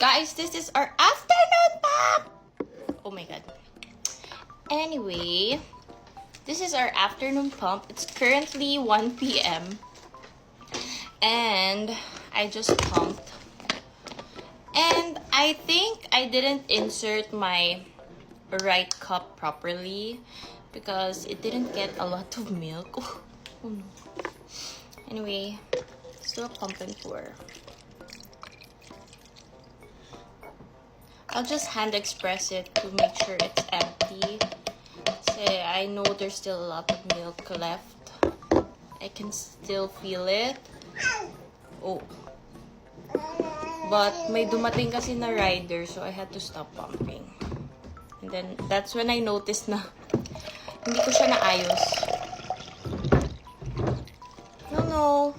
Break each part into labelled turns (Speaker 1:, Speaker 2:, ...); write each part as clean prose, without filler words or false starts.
Speaker 1: Guys, this is our afternoon pump! Oh my god. Anyway, this is our afternoon pump. It's currently 1 p.m. And I just pumped. And I think I didn't insert my right cup properly because it didn't get a lot of milk. Oh no. Anyway, let's do a pump and pour. I'll just hand express it to make sure it's empty. Say, I know there's still a lot of milk left. I can still feel it. Oh. But may dumating kasi na rider, so I had to stop pumping. And then, that's when I noticed na hindi ko siya naayos. No.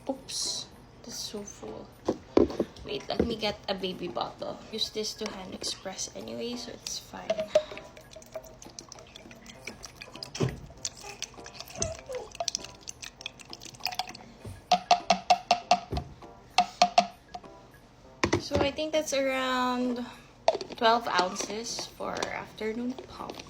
Speaker 1: Oops. That's so full. Wait, let me get a baby bottle. Use this to hand express anyway, so it's fine. So I think that's around 12 ounces for afternoon pump.